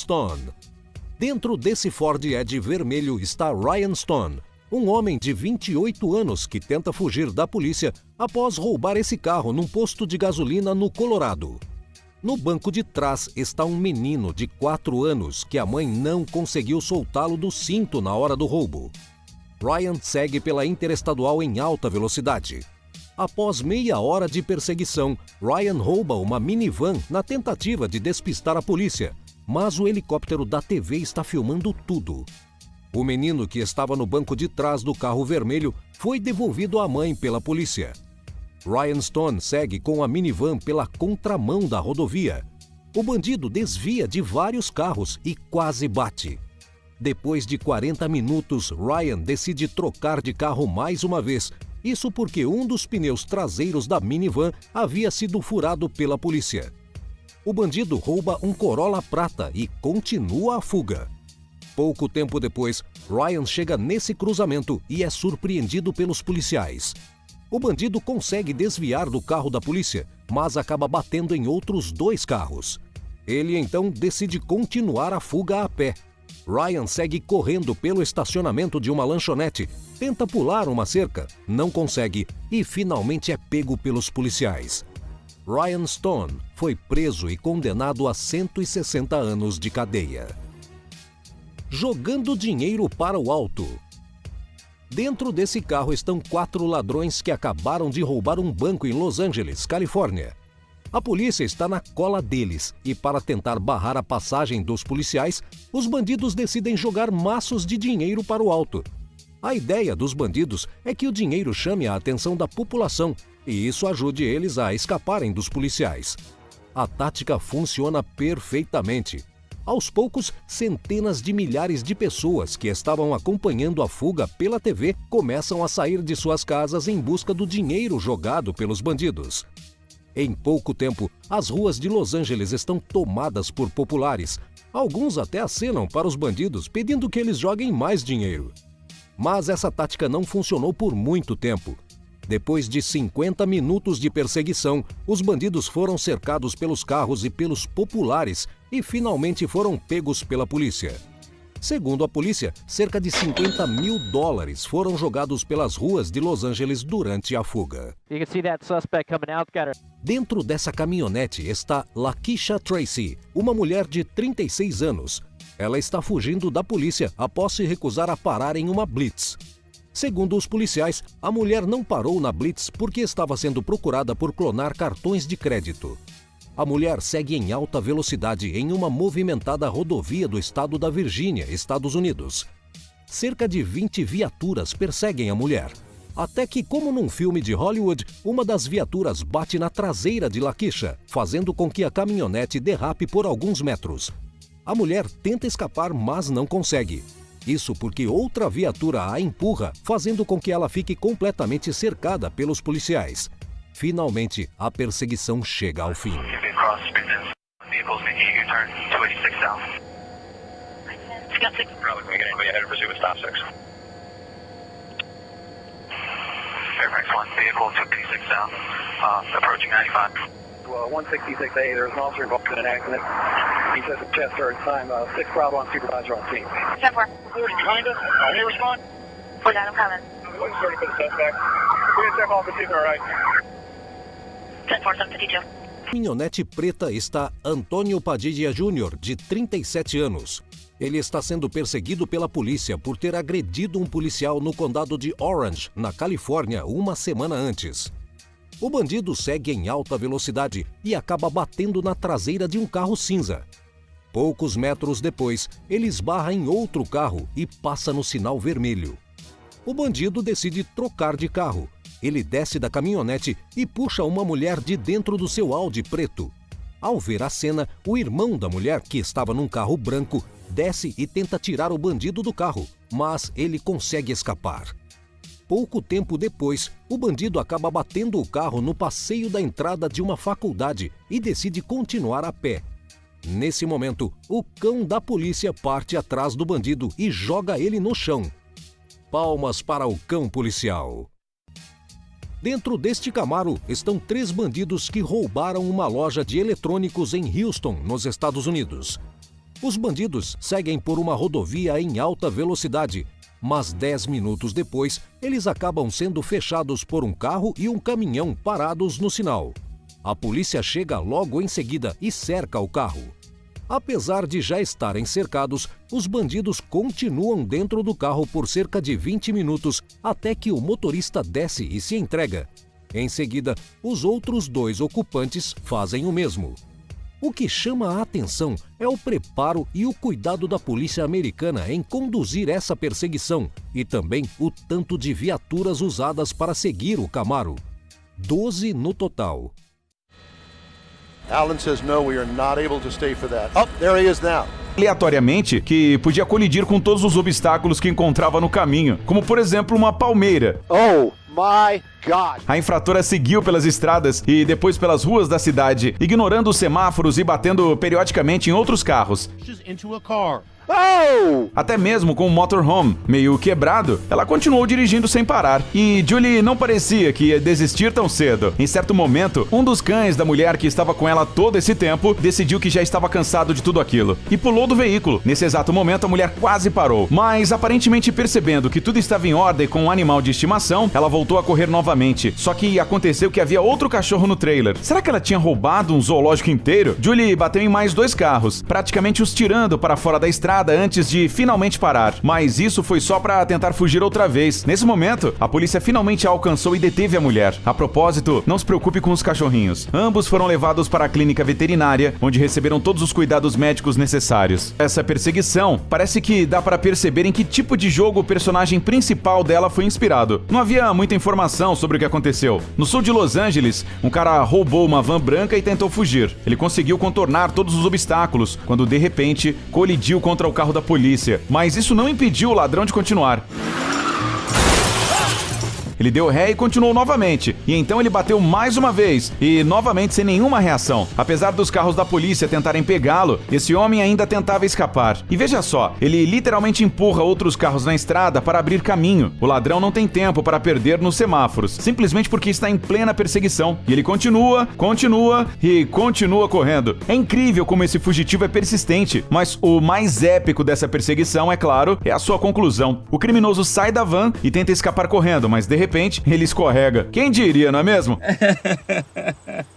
Stone. Dentro desse Ford Edge vermelho está Ryan Stone, um homem de 28 anos que tenta fugir da polícia após roubar esse carro num posto de gasolina no Colorado. No banco de trás está um menino de 4 anos que a mãe não conseguiu soltá-lo do cinto na hora do roubo. Ryan segue pela interestadual em alta velocidade. Após meia hora de perseguição, Ryan rouba uma minivan na tentativa de despistar a polícia, mas o helicóptero da TV está filmando tudo. O menino que estava no banco de trás do carro vermelho foi devolvido à mãe pela polícia. Ryan Stone segue com a minivan pela contramão da rodovia. O bandido desvia de vários carros e quase bate. Depois de 40 minutos, Ryan decide trocar de carro mais uma vez. Isso porque um dos pneus traseiros da minivan havia sido furado pela polícia. O bandido rouba um Corolla prata e continua a fuga. Pouco tempo depois, Ryan chega nesse cruzamento e é surpreendido pelos policiais. O bandido consegue desviar do carro da polícia, mas acaba batendo em outros 2 carros. Ele então decide continuar a fuga a pé. Ryan segue correndo pelo estacionamento de uma lanchonete, tenta pular uma cerca, não consegue e finalmente é pego pelos policiais. Ryan Stone foi preso e condenado a 160 anos de cadeia. Jogando dinheiro para o alto. Dentro desse carro estão 4 ladrões que acabaram de roubar um banco em Los Angeles, Califórnia. A polícia está na cola deles e, para tentar barrar a passagem dos policiais, os bandidos decidem jogar maços de dinheiro para o alto. A ideia dos bandidos é que o dinheiro chame a atenção da população e isso ajude eles a escaparem dos policiais. A tática funciona perfeitamente. Aos poucos, centenas de milhares de pessoas que estavam acompanhando a fuga pela TV começam a sair de suas casas em busca do dinheiro jogado pelos bandidos. Em pouco tempo, as ruas de Los Angeles estão tomadas por populares. Alguns até acenam para os bandidos pedindo que eles joguem mais dinheiro. Mas essa tática não funcionou por muito tempo. Depois de 50 minutos de perseguição, os bandidos foram cercados pelos carros e pelos populares e finalmente foram pegos pela polícia. Segundo a polícia, cerca de $50 mil foram jogados pelas ruas de Los Angeles durante a fuga. Dentro dessa caminhonete está Lakeisha Tracy, uma mulher de 36 anos. Ela está fugindo da polícia após se recusar a parar em uma blitz. Segundo os policiais, a mulher não parou na blitz porque estava sendo procurada por clonar cartões de crédito. A mulher segue em alta velocidade em uma movimentada rodovia do estado da Virgínia, Estados Unidos. Cerca de 20 viaturas perseguem a mulher. Até que, como num filme de Hollywood, uma das viaturas bate na traseira de Lakeisha, fazendo com que a caminhonete derrape por alguns metros. A mulher tenta escapar, mas não consegue. Isso porque outra viatura a empurra, fazendo com que ela fique completamente cercada pelos policiais. Finalmente, a perseguição chega ao fim. Fairfax 1, vehicle 256 south, approaching 95. 166A, there's an officer involved in an accident. He says the chest hurts. I'm 6 Bravo on supervisor on scene. 10-4. Who's behind us? Can you respond? We got him coming. What's for the suspect? We're going to check all the people, all right? 10-4, 752. Caminhonete preta está Antônio Padilha Jr., de 37 anos. Ele está sendo perseguido pela polícia por ter agredido um policial no condado de Orange, na Califórnia, uma semana antes. O bandido segue em alta velocidade e acaba batendo na traseira de um carro cinza. Poucos metros depois, ele esbarra em outro carro e passa no sinal vermelho. O bandido decide trocar de carro. Ele desce da caminhonete e puxa uma mulher de dentro do seu Audi preto. Ao ver a cena, o irmão da mulher, que estava num carro branco, desce e tenta tirar o bandido do carro, mas ele consegue escapar. Pouco tempo depois, o bandido acaba batendo o carro no passeio da entrada de uma faculdade e decide continuar a pé. Nesse momento, o cão da polícia parte atrás do bandido e joga ele no chão. Palmas para o cão policial. Dentro deste Camaro estão 3 bandidos que roubaram uma loja de eletrônicos em Houston, nos Estados Unidos. Os bandidos seguem por uma rodovia em alta velocidade, mas 10 minutos depois, eles acabam sendo fechados por um carro e um caminhão parados no sinal. A polícia chega logo em seguida e cerca o carro. Apesar de já estarem cercados, os bandidos continuam dentro do carro por cerca de 20 minutos até que o motorista desce e se entrega. Em seguida, os outros 2 ocupantes fazem o mesmo. O que chama a atenção é o preparo e o cuidado da polícia americana em conduzir essa perseguição e também o tanto de viaturas usadas para seguir o Camaro. 12 no total. Alan says no, we are not able to stay for that. Oh, there he is now. Aleatoriamente, que podia colidir com todos os obstáculos que encontrava no caminho, como por exemplo uma palmeira. Oh my God! A infratora seguiu pelas estradas e depois pelas ruas da cidade, ignorando os semáforos e batendo periodicamente em outros carros. She's into a car. Oh! Até mesmo com o motorhome meio quebrado, ela continuou dirigindo sem parar. E Julie não parecia que ia desistir tão cedo. Em certo momento, um dos cães da mulher que estava com ela todo esse tempo decidiu que já estava cansado de tudo aquilo e pulou do veículo. Nesse exato momento, a mulher quase parou, mas aparentemente percebendo que tudo estava em ordem com um animal de estimação, ela voltou a correr novamente. Só que aconteceu que havia outro cachorro no trailer. Será que ela tinha roubado um zoológico inteiro? Julie bateu em mais 2 carros, praticamente os tirando para fora da estrada antes de finalmente parar, mas isso foi só para tentar fugir outra vez. Nesse momento, a polícia finalmente a alcançou e deteve a mulher. A propósito, não se preocupe com os cachorrinhos. Ambos foram levados para a clínica veterinária, onde receberam todos os cuidados médicos necessários. Essa perseguição parece que dá para perceber em que tipo de jogo o personagem principal dela foi inspirado. Não havia muita informação sobre o que aconteceu. No sul de Los Angeles, um cara roubou uma van branca e tentou fugir. Ele conseguiu contornar todos os obstáculos, quando de repente colidiu contra o carro da polícia, mas isso não impediu o ladrão de continuar. Ele deu ré e continuou novamente, e então ele bateu mais uma vez, e novamente sem nenhuma reação. Apesar dos carros da polícia tentarem pegá-lo, esse homem ainda tentava escapar. E veja só, ele literalmente empurra outros carros na estrada para abrir caminho. O ladrão não tem tempo para perder nos semáforos, simplesmente porque está em plena perseguição. E ele continua correndo. É incrível como esse fugitivo é persistente, mas o mais épico dessa perseguição, é claro, é a sua conclusão. O criminoso sai da van e tenta escapar correndo, mas de repente, ele escorrega. Quem diria, não é mesmo?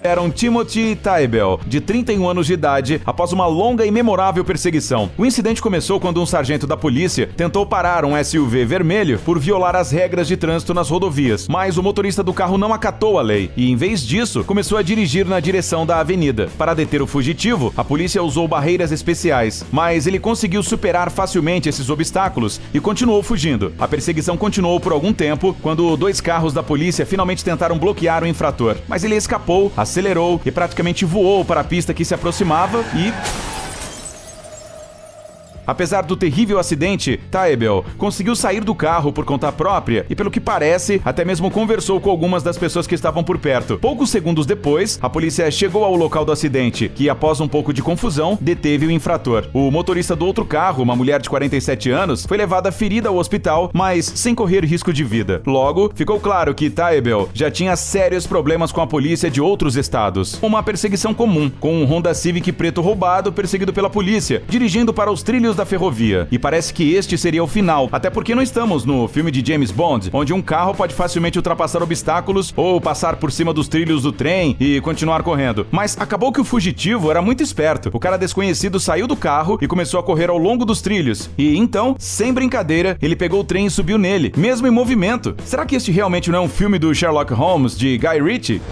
Era um Timothy Tybell, de 31 anos de idade, após uma longa e memorável perseguição. O incidente começou quando um sargento da polícia tentou parar um SUV vermelho por violar as regras de trânsito nas rodovias, mas o motorista do carro não acatou a lei e, em vez disso, começou a dirigir na direção da avenida. Para deter o fugitivo, a polícia usou barreiras especiais, mas ele conseguiu superar facilmente esses obstáculos e continuou fugindo. A perseguição continuou por algum tempo, quando 2 carros da polícia finalmente tentaram bloquear o infrator, mas ele escapou, acelerou e praticamente voou para a pista que se aproximava e... Apesar do terrível acidente, Tybell conseguiu sair do carro por conta própria e, pelo que parece, até mesmo conversou com algumas das pessoas que estavam por perto. Poucos segundos depois, a polícia chegou ao local do acidente, que, após um pouco de confusão, deteve o infrator. O motorista do outro carro, uma mulher de 47 anos, foi levada ferida ao hospital, mas sem correr risco de vida. Logo, ficou claro que Tybell já tinha sérios problemas com a polícia de outros estados. Uma perseguição comum, com um Honda Civic preto roubado perseguido pela polícia, dirigindo para os trilhos da ferrovia. E parece que este seria o final, até porque não estamos no filme de James Bond, onde um carro pode facilmente ultrapassar obstáculos ou passar por cima dos trilhos do trem e continuar correndo. Mas acabou que o fugitivo era muito esperto. O cara desconhecido saiu do carro e começou a correr ao longo dos trilhos. E então, sem brincadeira, ele pegou o trem e subiu nele, mesmo em movimento. Será que este realmente não é um filme do Sherlock Holmes de Guy Ritchie?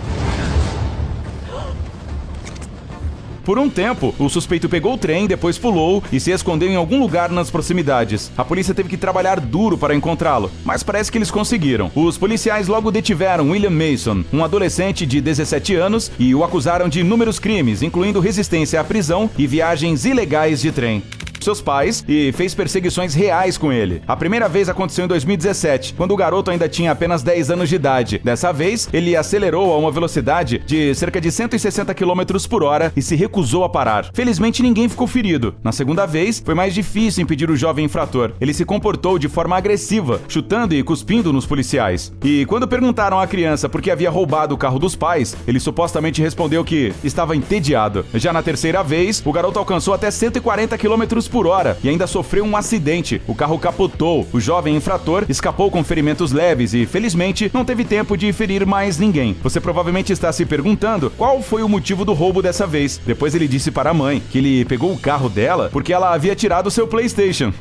Por um tempo, o suspeito pegou o trem, depois pulou e se escondeu em algum lugar nas proximidades. A polícia teve que trabalhar duro para encontrá-lo, mas parece que eles conseguiram. Os policiais logo detiveram William Mason, um adolescente de 17 anos, e o acusaram de inúmeros crimes, incluindo resistência à prisão e viagens ilegais de trem. seus pais e fez perseguições reais com ele. A primeira vez aconteceu em 2017, quando o garoto ainda tinha apenas 10 anos de idade. Dessa vez, ele acelerou a uma velocidade de cerca de 160 km por hora e se recusou a parar. Felizmente, ninguém ficou ferido. Na segunda vez, foi mais difícil impedir o jovem infrator. Ele se comportou de forma agressiva, chutando e cuspindo nos policiais. E quando perguntaram à criança por que havia roubado o carro dos pais, ele supostamente respondeu que estava entediado. Já na terceira vez, o garoto alcançou até 140 km por hora e ainda sofreu um acidente. O carro capotou. O jovem infrator escapou com ferimentos leves e, felizmente, não teve tempo de ferir mais ninguém. Você provavelmente está se perguntando qual foi o motivo do roubo dessa vez. Depois ele disse para a mãe que ele pegou o carro dela porque ela havia tirado seu PlayStation.